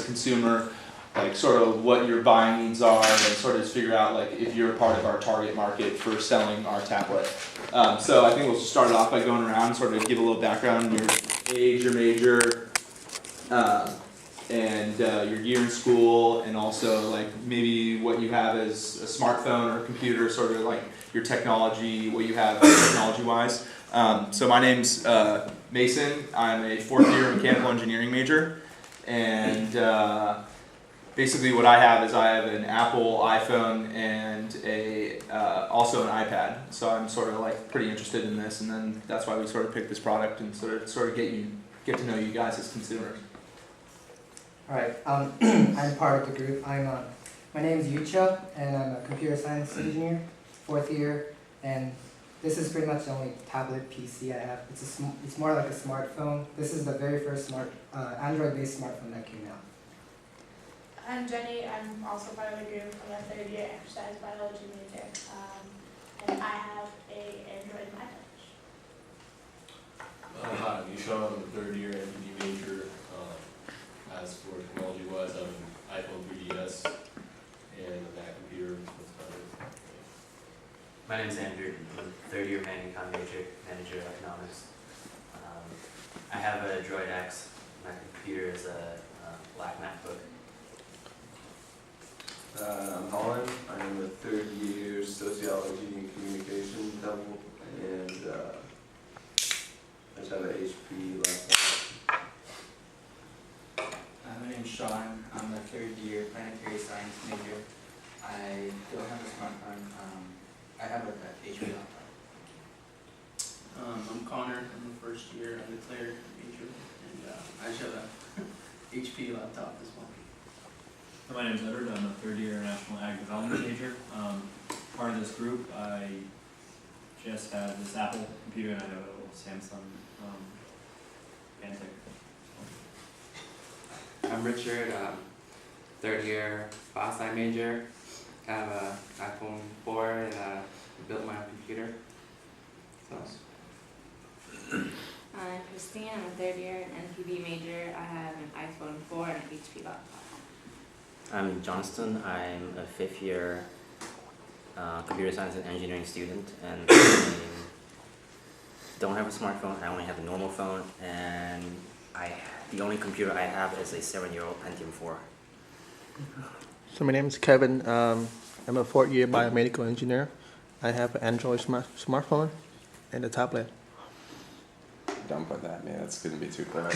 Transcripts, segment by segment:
a consumer, like sort of what your buying needs are, and sort of just figure out like if you're part of our target market for selling our tablet. So I think we'll just start it off by going around and sort of give a little background, your age, your major, and your year in school, and also like maybe what you have as a smartphone or a computer, sort of like your technology, what you have technology-wise. So my name's Mason. I'm a fourth year mechanical engineering major, and basically what I have is I have an Apple iPhone and also an iPad. So I'm sort of like pretty interested in this, and then that's why we sort of picked this product and sort of get to know you guys as consumers. All right, I'm part of the group. My name is Yucha, and I'm a computer science engineer, fourth year, and this is pretty much the only tablet PC I have. It's more like a smartphone. This is the very first Android-based smartphone that came out. I'm Jenny. I'm also part of the group. I'm a third year exercise biology major, and I have a Android Macintosh. Hi, I'm Ishan. I'm a third year MGT major. As for technology-wise, I have an iPhone 3GS and a Mac computer. That's about it. My name is Andrew. I'm a third year Econ major, manager of economics. I have a Droid X. My computer is a black MacBook. I'm Holland. I'm a third year sociology and communication double, and I just have an HP laptop. My name's Sean. I'm a third year planetary science major. I don't have a smartphone. I have an HP laptop. I'm Connor. I'm the first year undeclared major, and I just have a HP laptop as well. My name is Edward. I'm a third year International Ag Development major. Part of this group, I just have this Apple computer and I have a little Samsung Panther. I'm Richard, third year Bio-Sci major. I have an iPhone 4 and built my own computer. So. I'm Christine. I'm a third year NPB major. I have an iPhone 4 and an HP laptop. I'm Johnston. I'm a fifth year computer science and engineering student, and I don't have a smartphone. I only have a normal phone, and the only computer I have is a 7-year-old Pentium 4. So my name is Kevin. I'm a fourth year biomedical engineer. I have an Android smartphone and a tablet. Don't put that, man. That's going to be too clever.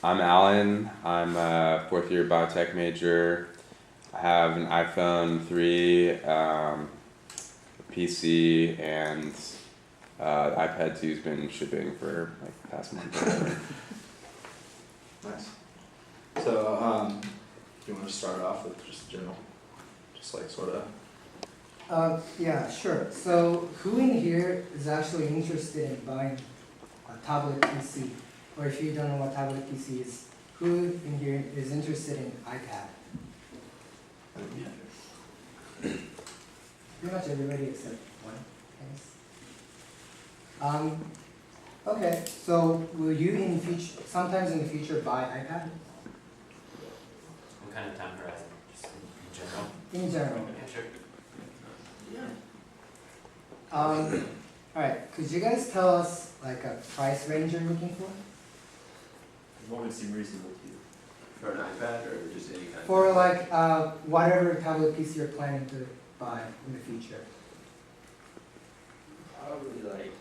I'm Alan. I'm a fourth year biotech major. I have an iPhone 3, a PC, and the iPad 2's been shipping for like the past month or whatever. Nice. So, do you want to start off with just general, just like sort of? Yeah, sure. So who in here is actually interested in buying a tablet PC? Or if you don't know what tablet PC is, who in here is interested in iPad? Pretty much everybody except one, I guess. Okay, so will you sometimes in the future buy iPad? What kind of time horizon? Just in general? In general. Yeah, sure. Yeah. Alright, could you guys tell us like a price range you're looking for? What would seem reasonable to you? For an iPad or just any kind For of like whatever tablet PC you're planning to buy in the future. Probably like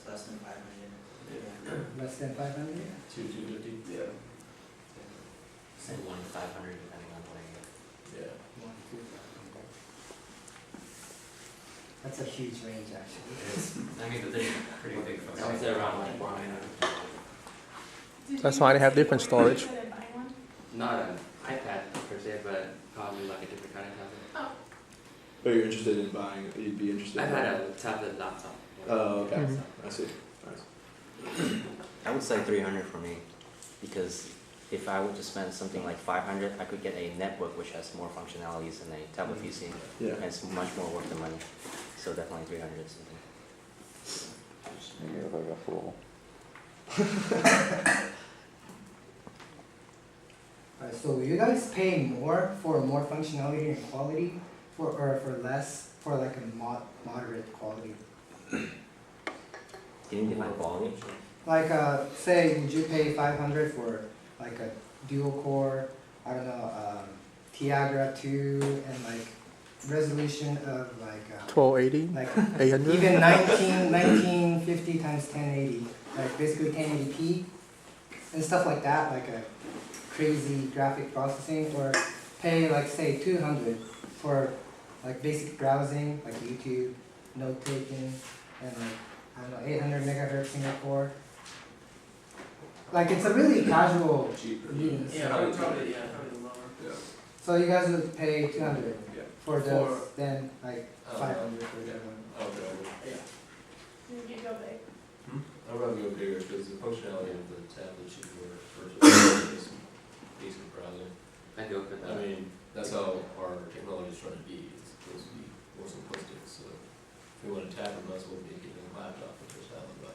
less than 500. Yeah. Less than 500? 250. Yeah. Say 1 to 500 depending on what you get. Yeah. That's a huge range actually. It is. I mean, but they're pretty big phones. I would say around like 100. That's why they have different storage. Not an iPad per se, but probably like a different kind of tablet. But you're interested in buying, you'd be interested I've in had a tablet laptop. Oh, okay. Mm-hmm. I see. Nice. I would say 300 for me, because if I were to spend something like 500, I could get a netbook which has more functionalities than a tablet PC. Yeah. And it's much more worth the money. So definitely 300 is something. Just make me look like a fool. Alright, so will you guys pay more for more functionality and quality, or for less for like a moderate quality? Can you define quality? Like, say, would you pay 500 for like a dual core, I don't know, Tiagra 2 and like resolution of like 1280, like 800. even 1950 times 1080, like basically 1080p and stuff like that, like a crazy graphic processing, or pay like say 200 for like basic browsing, like YouTube, note taking, and like I don't know 800 megahertz single core. Like it's a really casual Cheaper. reading. Yeah, probably lower. Yeah. So you guys would pay 200 Yeah. for those, then like Uh, 500 for the other one. Okay. You go big. I'd rather go bigger because the functionality of the tablet should be more versatile, just basic browsing. I go for I that. mean, that's how our technology is trying to be. It's supposed to be more simplistic. So if we want a tablet, might as well make it in a laptop or just tablet. But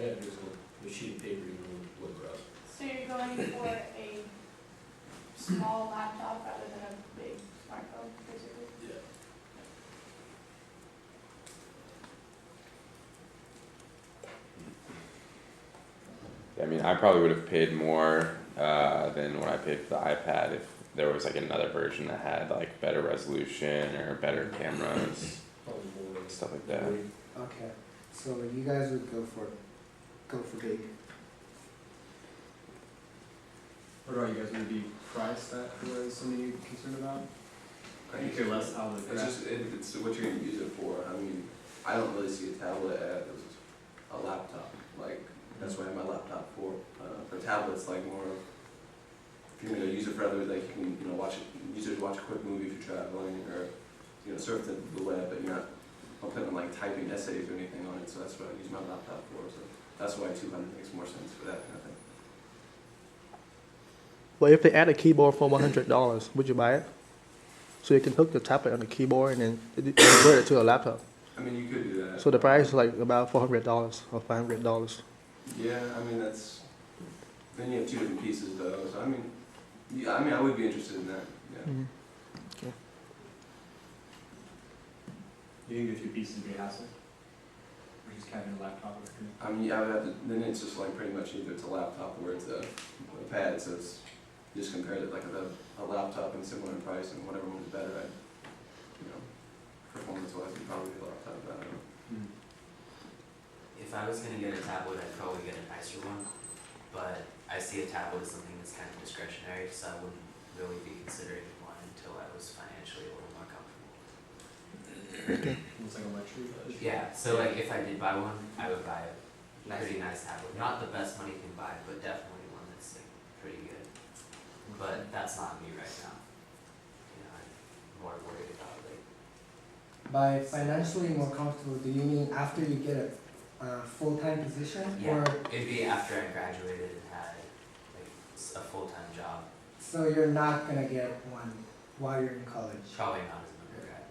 yeah, just a sheet of paper you can web browse. So you're going for a small laptop rather than a big smartphone, basically? Yeah. I mean, I probably would have paid more than what I paid for the iPad if there was like another version that had like better resolution or better cameras, Probably more stuff like that. Okay, so you guys would go for big. What about you guys? Would it be price that was something you're concerned about? You care less how the It's just, it's what you're gonna use it for. I mean, I don't really see a tablet as a laptop. Like, that's what I have my laptop for. For tablets, like more of, if you're gonna use it for other, like you can, you know, use it to watch a quick movie if you're traveling, or, you know, surf the web, but you're not planning on like typing essays or anything on it, so that's what I use my laptop for. So that's why 200 makes more sense for that kind of thing. Well, if they add a keyboard for $100, would you buy it? So you can hook the tablet on the keyboard and then convert it to a laptop. I mean, you could do that. So the price is like about $400 or $500. Yeah, I mean, that's, then you have two different pieces though, so I mean, yeah, I mean, I would be interested in that, yeah. Mhm. You think the two pieces would be a hassle? Or just kind of a laptop or something? I mean, I would have to, then it's just like pretty much either it's a laptop or it's a pad, so it's, just compared it like a laptop and similar in price, and whatever one is better at, you know, performance-wise, it'd probably be a laptop, but I don't know. If I was gonna get a tablet, I'd probably get a nicer one, but I see a tablet as something that's kind of discretionary, so I wouldn't really be considering one until I was financially a little more comfortable. It's like a luxury. Yeah, so like if I did buy one, I would buy a pretty nice tablet. Not the best money can buy, but definitely one that's like pretty good. But that's not me right now. You know, I'm more worried about like. By financially more comfortable, do you mean after you get a full-time position, Yeah, or it'd be after I graduated and had like a full-time job. so you're not gonna get one while you're in college? Probably not as an undergrad.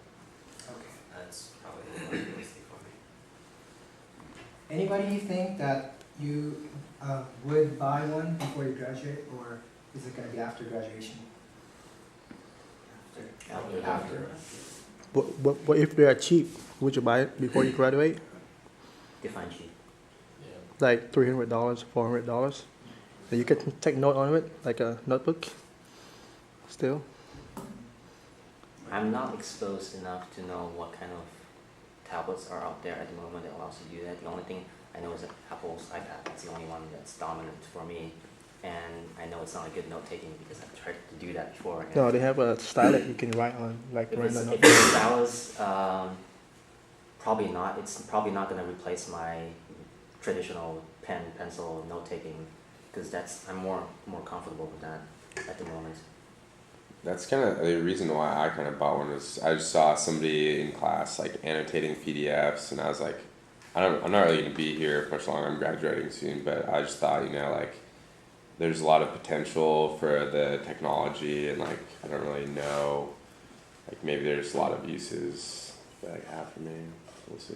Okay. That's probably a little realistic for me. Anybody think that you would buy one before you graduate, or is it gonna be after graduation? After. What if they are cheap? Would you buy it before you graduate? Define cheap. Yeah. Like $300, $400? And you can take note on it, like a notebook, still? I'm not exposed enough to know what kind of tablets are out there at the moment that allows you to do that. The only thing I know is that Apple's iPad. That's the only one that's dominant for me. And I know it's not a good note-taking because I've tried to do that before. And No, they have a stylus you can write on, like if write it's, a if note. it's a stylus, probably not. It's probably not going to replace my traditional pen, pencil, note-taking because I'm more comfortable with that at the moment. That's kind of the reason why I kind of bought one was I just saw somebody in class like annotating PDFs and I was like, I'm not really gonna be here for much longer. I'm graduating soon, but I just thought, you know, like there's a lot of potential for the technology and like I don't really know, like maybe there's a lot of uses that I have for me. We'll see.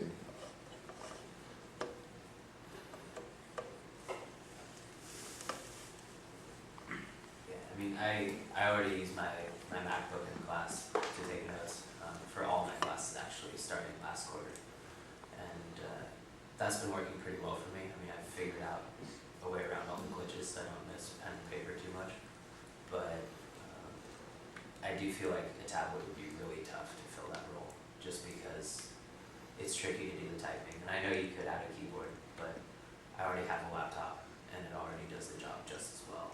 Yeah, I mean I already use my MacBook in class to take notes, for all my classes actually, starting last quarter. And, that's been working pretty well for me. I mean, I've figured out a way around all the glitches so I don't miss pen and paper too much. But, I do feel like a tablet would be really tough to fill that role, just because it's tricky to do the typing. And I know you could add a keyboard, but I already have a laptop and it already does the job just as well.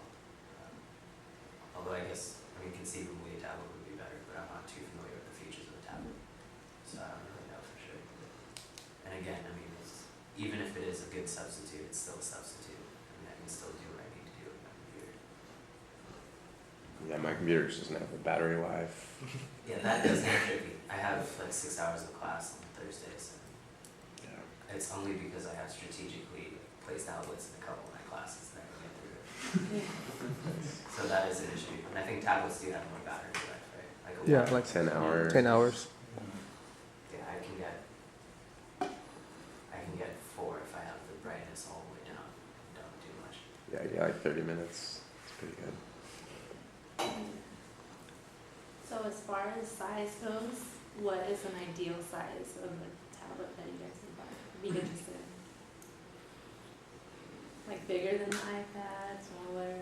Although I guess, conceivably a tablet would be better, but I'm not too familiar with the features of a tablet, so I don't really know for sure. And again, even if it is a good substitute, it's still a substitute. I can still do what I need to do with my computer. Yeah, my computer just doesn't have a battery life. Yeah, that does get tricky. I have like 6 hours of class on Thursdays, and it's only because I have strategically placed outlets in a couple of my classes that I can get through it. So that is an issue. And I think tablets do have more battery life, right? Like a lot. Like 10 hours. 10 hours. Yeah, I can get 4 if I have the brightness all the way down. Don't do much. Yeah, I get like 30 minutes. It's pretty good. So as far as size goes, what is an ideal size of a tablet that you guys would buy? Be interested in? Like bigger than the iPad, smaller?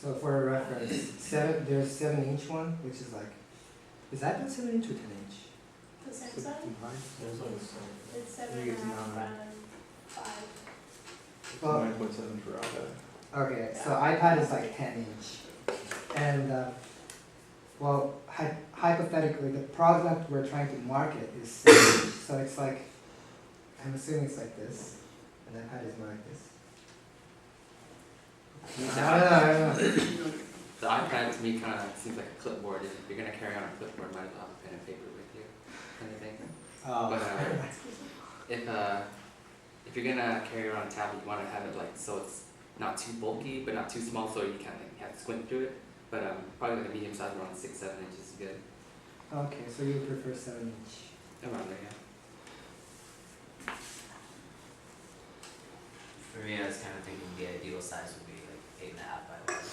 So for a reference, there's 7-inch one, which is like, is that 7-inch or 10-inch? The same size? It's 7.5 by 5. Well, 9.7 for iPad. okay, so iPad is like 10-inch. And, well, hypothetically, the product we're trying to market is 7-inch. So it's like, I'm assuming it's like this, and the iPad is more like this. I don't know. The iPad to me kind of seems like a clipboard. If you're gonna carry on a clipboard, might as well have a pen and paper with you, kind of thing. But if you're gonna carry around a tablet, you want to have it like so it's not too bulky, but not too small, so you kind of have to squint through it. But probably like a medium size, around 6-7 inches is good. Okay, so you prefer 7-inch. Around there, yeah. For me, I was kind of thinking the ideal size would be like 8.5 by 11.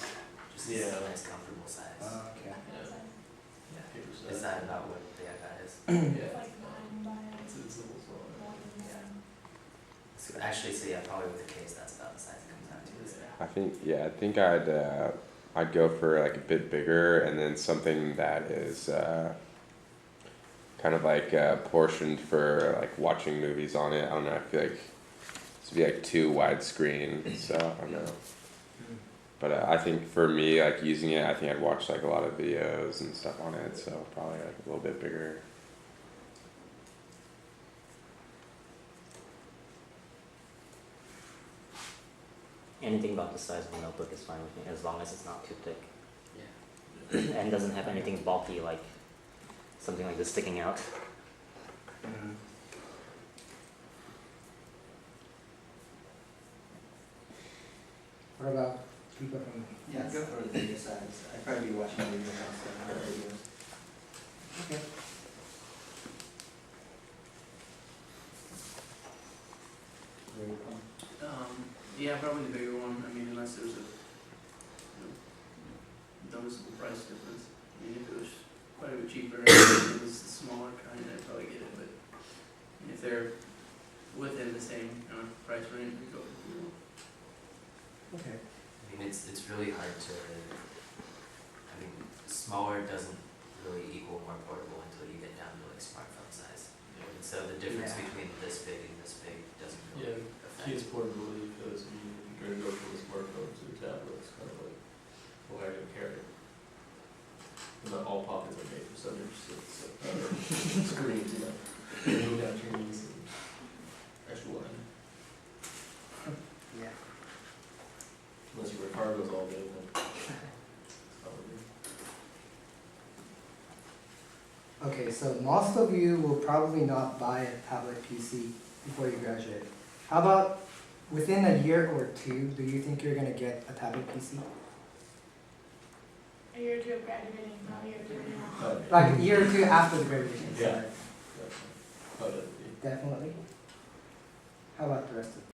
Just a nice, comfortable size. Okay. Yeah. Is that about what the iPad is? Yeah. Like 9 by It's a simple small. 11. So actually, so yeah, probably with the case, that's about the size it comes out to, isn't it? I think I'd go for like a bit bigger, and then something that is kind of like portioned for like watching movies on it. I don't know. I feel like this would be like too widescreen, so I don't know. But I think for me, like using it, I think I'd watch like a lot of videos and stuff on it, so probably like a little bit bigger. Anything about the size of a notebook is fine with me, as long as it's not too thick. Yeah. And doesn't have anything bulky, like something like this sticking out. What about people from? Yeah, go for the bigger size. I'd probably be watching videos outside of videos. Okay. Yeah, probably the bigger one. I mean, unless there's a noticeable price difference. I mean, if it was quite a bit cheaper and it was the smaller kind, I'd probably get it. But if they're within the same price range, we go with the bigger one. Okay. I mean, it's really hard to. I mean, smaller doesn't really equal more portable until you get down to like smartphone size. And so the difference between this big and this big doesn't really Key is portability, because you're gonna go from the smartphone to the tablet. It's kind of like, well, how do you carry it? Not all pockets are made for such screens, you know. Go down your knees and extra line. Yeah. Unless your cargo's all good, then probably. Okay, so most of you will probably not buy a tablet PC before you graduate. How about within a year or two, do you think you're gonna get a tablet PC? A year or two of graduating, not a year or two now. Like a year or two after the graduation, Yeah. sorry. Definitely. Definitely. How about the rest of